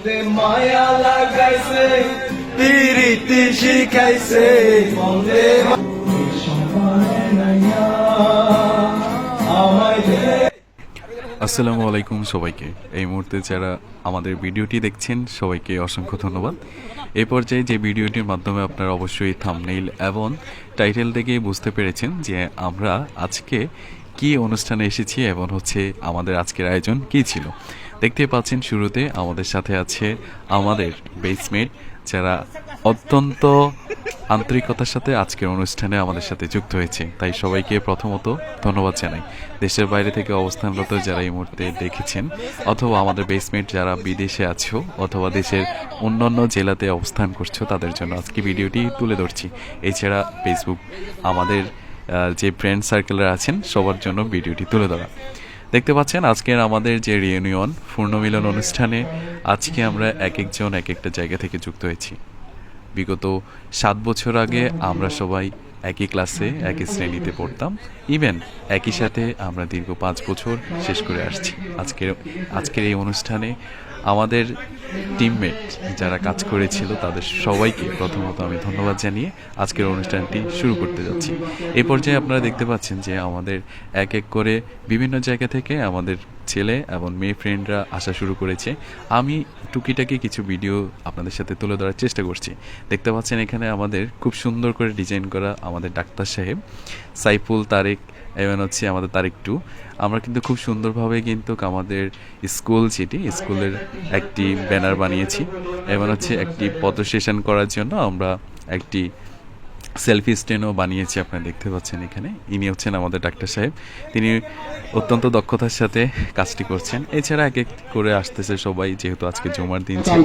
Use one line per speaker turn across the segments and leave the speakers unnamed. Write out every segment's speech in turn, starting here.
মন্দে মায়া লাগাইছে পিরিতি শিখাইছে মন্দে
আসসালামু আলাইকুম সবাইকে। এই মুহূর্তে যারা আমাদের ভিডিওটি দেখছেন সবাইকে অসংখ্য ধন্যবাদ। এই পর্যায়ে যে ভিডিওটির মাধ্যমে আপনারা অবশ্যই থাম্বনেইল এবং টাইটেল থেকে বুঝতে পেরেছেন যে আমরা আজকে কি অনুষ্ঠানে এসেছি এবং হচ্ছে আমাদের আজকের আয়োজন কী ছিল। দেখতে পাচ্ছেন শুরুতে আমাদের সাথে আছে আমাদের বেসমেট যারা অত্যন্ত আন্তরিকতার সাথে আজকের অনুষ্ঠানে আমাদের সাথে যুক্ত হয়েছে, তাই সবাইকে প্রথমত ধন্যবাদ জানাই। দেশের বাইরে থেকে অবস্থানরত যারা এই মুহূর্তে দেখেছেন অথবা আমাদের বেসমেট যারা বিদেশে আছো অথবা দেশের অন্যান্য জেলাতে অবস্থান করছো তাদের জন্য আজকে ভিডিওটি তুলে ধরছি। এছাড়া ফেসবুক আমাদের যে ফ্রেন্ড সার্কেলরা আছেন সবার জন্য ভিডিওটি তুলে ধরা। দেখতে পাচ্ছেন আজকের আমাদের যে রিউনিয়ন পূর্ণমিলন অনুষ্ঠানে আজকে আমরা এক একজন এক একটা জায়গা থেকে যুক্ত হয়েছি। বিগত 7 বছর আগে আমরা সবাই একই ক্লাসে একই শ্রেণীতে পড়তাম, ইভেন একই সাথে আমরা দীর্ঘ 5 বছর শেষ করে আসছি। আজকের এই অনুষ্ঠানে আমাদের টিমমেট যারা কাজ করেছিল তাদের সবাইকে প্রথমত আমি ধন্যবাদ জানিয়ে আজকের অনুষ্ঠানটি শুরু করতে যাচ্ছি। এই পর্যায়ে আপনারা দেখতে পাচ্ছেন যে আমাদের এক এক করে বিভিন্ন জায়গা থেকে আমাদের ছেলে এবং মেয়ে ফ্রেন্ডরা আসা শুরু করেছে। আমি টুকিটাকি কিছু ভিডিও আপনাদের সাথে তুলে ধরার চেষ্টা করছি। দেখতে পাচ্ছেন এখানে আমাদের খুব সুন্দর করে ডিজাইন করা আমাদের ডাক্তার সাহেব সাইফুল, তারেক এবং হচ্ছে আমাদের তারেক 2। আমরা কিন্তু খুব সুন্দরভাবে কিন্তু আমাদের স্কুল যেটি স্কুলের একটি ব্যানার বানিয়েছি এবং হচ্ছে একটি ফটো সেশন করার জন্য আমরা একটি সেলফি স্ট্যান্ডও বানিয়েছি। আপনারা দেখতে পাচ্ছেন এখানে ইনি হচ্ছেন আমাদের ডাক্তার সাহেব, তিনি অত্যন্ত দক্ষতার সাথে কাজটি করছেন। এছাড়া এক এক করে আসতেছে সবাই, যেহেতু আজকে জুমার দিন ছিল।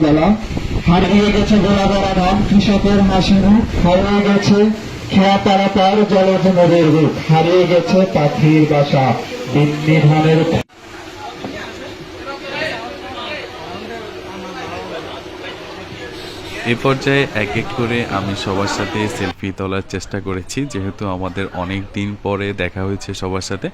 হারিয়ে গেছে গোলাগড়া ধান, কৃষকের হাসি মুখ, হারিয়ে গেছে খেয়া পারাপার জলজ নদীর রূপ, হারিয়ে গেছে পাখির বাসা বিন্নি ধানের।
এই পর্যায়ে এক এক করে আমি সবার সাথে সেলফি তোলার চেষ্টা করেছি, যেহেতু আমাদের অনেক দিন পরে দেখা হয়েছে সবার সাথে।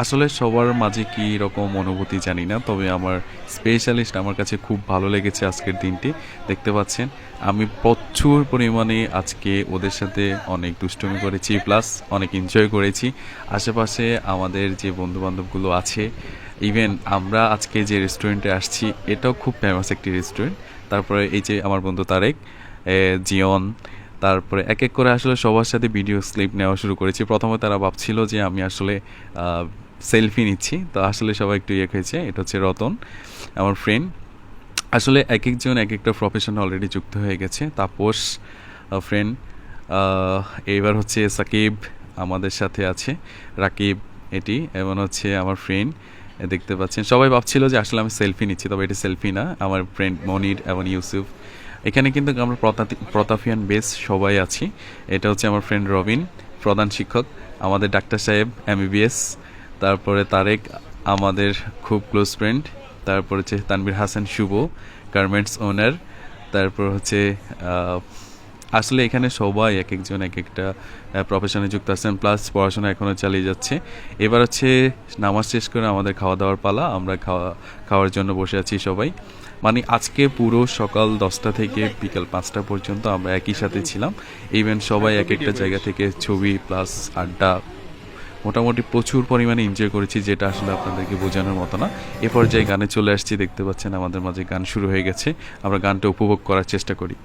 আসলে সবার মাঝে কী রকম অনুভূতি জানি না, তবে আমার স্পেশালিস্ট আমার কাছে খুব ভালো লেগেছে আজকের দিনটি। দেখতে পাচ্ছেন আমি প্রচুর পরিমাণে আজকে ওদের সাথে অনেক দুষ্টুমি করেছি, প্লাস অনেক এনজয় করেছি। আশেপাশে আমাদের যে বন্ধুবান্ধবগুলো আছে, ইভেন আমরা আজকে যে রেস্টুরেন্টে আসছি এটাও খুব ফেমাস একটি রেস্টুরেন্ট। তারপরে এই যে আমার বন্ধু তারেক, জিয়ন, তারপরে এক এক করে আসলে সবার সাথে ভিডিও ক্লিপ নেওয়া শুরু করেছি। প্রথমে তারা ভাবছিল যে আমি আসলে সেলফি নিচ্ছি, তো আসলে সবাই একটু ইয়ে হয়েছে। এটা হচ্ছে রতন আমার ফ্রেন্ড। আসলে এক একজন এক একটা প্রফেশন অলরেডি যুক্ত হয়ে গেছে। তাপস ফ্রেন্ড, এইবার হচ্ছে সাকিব আমাদের সাথে আছে, রাকিব এটি এবং হচ্ছে আমার ফ্রেন্ড। দেখতে পাচ্ছেন সবাই ভাবছিল যে আসলে আমি সেলফি নিচ্ছি, তবে এটা সেলফি না, আমার ফ্রেন্ড মনির এবং ইউসুফ। এখানে কিন্তু আমরা প্রতাপিয়ান বেস সবাই আছি। এটা হচ্ছে আমার ফ্রেন্ড রবিন, প্রধান শিক্ষক, আমাদের ডাক্তার সাহেব MBBS, তারপরে তারেক আমাদের খুব ক্লোজ ফ্রেন্ড, তারপর হচ্ছে তানভীর হাসান শুভ, গার্মেন্টস ওনার, তারপর হচ্ছে আসলে এখানে সবাই এক একজন এক একটা প্রফেশনে যুক্ত আছেন, প্লাস পড়াশোনা এখনও চালিয়ে যাচ্ছে। এবার হচ্ছে নামাজ শেষ করে আমাদের খাওয়া দাওয়ার পালা, আমরা খাওয়ার জন্য বসে আছি সবাই। মানে আজকে পুরো সকাল 10টা থেকে বিকাল 5টা পর্যন্ত আমরা একই সাথে ছিলাম। ইভেন সবাই এক একটা জায়গা থেকে ছবি প্লাস আড্ডা, মোটামুটি প্রচুর পরিমাণে এনজয় করেছি, যেটা আসলে আপনাদেরকে বোঝানোর মতো না। এ পর্যায়ে গানে চলে আসছি, দেখতে পাচ্ছেন আমাদের মাঝে গান শুরু হয়ে গেছে। আমরা গানটা উপভোগ করার চেষ্টা করি।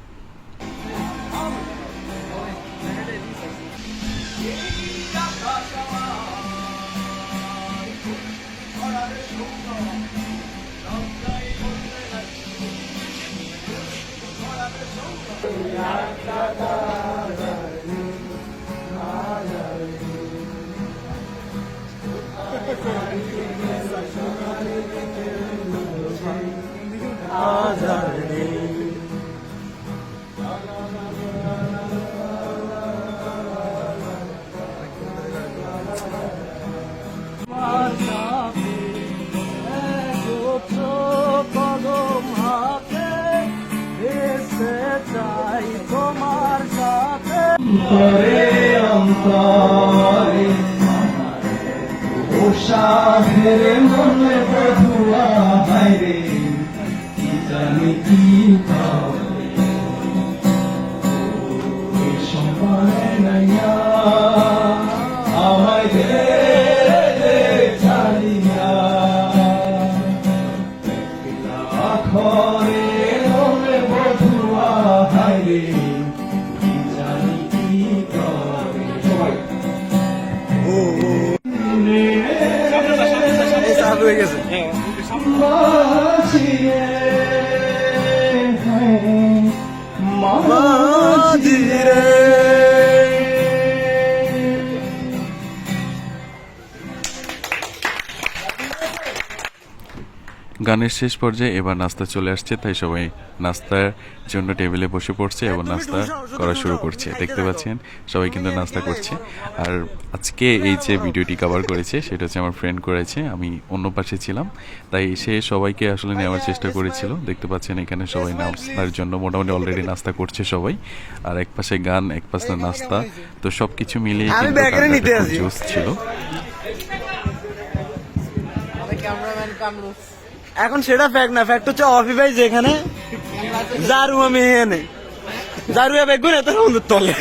অন্তরে ও শাহের মনে বধুয়া হায়রে কি জানি কি করে এই সময় নাইয়া আমায় দে দে ছাড়িয়া আখরে ওরে বধুয়া হায়রে কি জানি কি করে সবাই
চালু হয়ে গেছে
মাঝিরে মাঝিরে
গানের শেষ পর্যায়ে এবার নাস্তা চলে আসছে, তাই সবাই নাস্তার জন্য টেবিলে বসে পড়ছে এবং নাস্তা করা শুরু করছে। দেখতে পাচ্ছেন সবাই কিন্তু নাস্তা করছে। আর আজকে এই যে ভিডিওটি কভার করেছে সেটা হচ্ছে আমার ফ্রেন্ড করেছে, আমি অন্য পাশে ছিলাম, তাই সে সবাইকে আসলে নেওয়ার চেষ্টা করেছিল। দেখতে পাচ্ছেন এখানে সবাই নাস্তার জন্য মোটামুটি অলরেডি নাস্তা করছে সবাই, আর এক পাশে গান এক পাশে নাস্তা, তো সবকিছু মিলিয়ে কিন্তু জোশ ছিল।
এখন সেটা ফ্যাক্ট না, ফ্যাক্ট হচ্ছে অফি ভাই যেখানে জারু আমি এনে জারু বেগুন এত সুন্দর তলে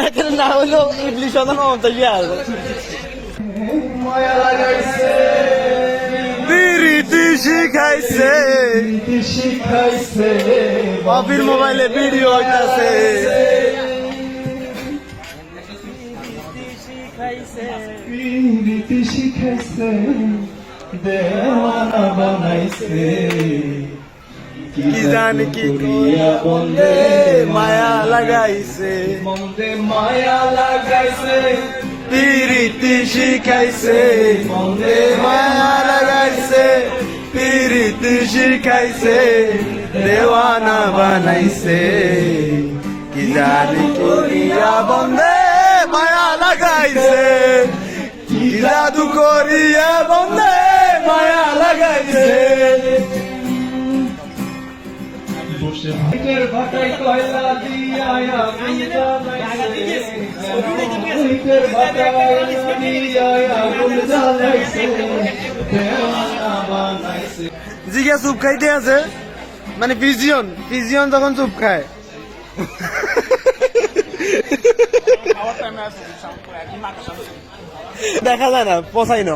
এখানে না হলো ইডলি সদান মমতা গিয়ে আসবে
মায়া লাগাইছে
বিরিতি শিখাইছে
শিখাইছে
অফির মোবাইলে ভিডিও হইতাছে
রীতি শিখাইছে দেওয়ানা বানাইছে
কি জানি কি করিয়া বন্দে মায়া লাগাইছে
মন্দে মায়া লাগাইছে
বিরিতি শিখাইছে
মন্দে
মায়া লাগাইছে বিরিতি শিখাইছে দেওয়ানা বানাইছে কি জানি করিয়া বন্দে মায়া লাগাইছে কি জাদু করিয়া বন্দে মায়া লাগাইছে
বসে ভাইকের ভাটাই কয়লা দিয়া আগুন জ্বালাইছে ভাইকের ভাটাই দিয়া আগুন জ্বালাইছে দেওয়ানা বানাইছে
জিগা চুপ খাইতে আছে মানে পিজিয়ন পিজিয়ন যখন চুপ খায় দেখা যায় না পচাই না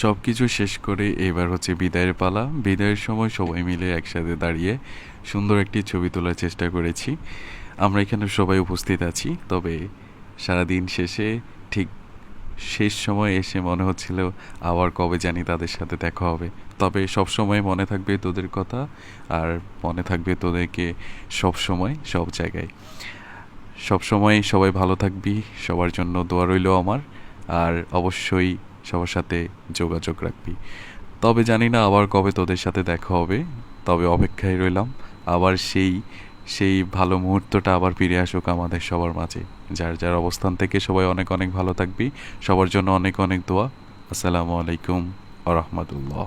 সবকিছু শেষ করে এবার হচ্ছে বিদায়ের পালা। বিদায়ের সময় সবাই মিলে একসাথে দাঁড়িয়ে সুন্দর একটি ছবি তোলার চেষ্টা করেছি। আমরা এখানে সবাই উপস্থিত আছি, তবে সারাদিন শেষে ঠিক শেষ সময় এসে মনে হচ্ছিল আবার কবে জানি তাদের সাথে দেখা হবে। তবে সব সময় মনে থাকবে তোদের কথা, আর মনে থাকবে তোদেরকে সব সময় সব জায়গায়। সব সময় সবাই ভালো থাকবি, সবার জন্য দোয়া রইল আমার, আর অবশ্যই সবার সাথে যোগাযোগ রাখবি। তবে জানি না আবার কবে তোদের সাথে দেখা হবে, তবে অপেক্ষায় রইলাম আবার সেই ভালো মুহূর্তটা আবার ফিরে আসুক আমাদের সবার মাঝে। যার যার অবস্থান থেকে সবাই অনেক অনেক ভালো থাকবি, সবার জন্য অনেক অনেক দোয়া। আসসালামু আলাইকুম ওয়া রাহমাতুল্লাহ।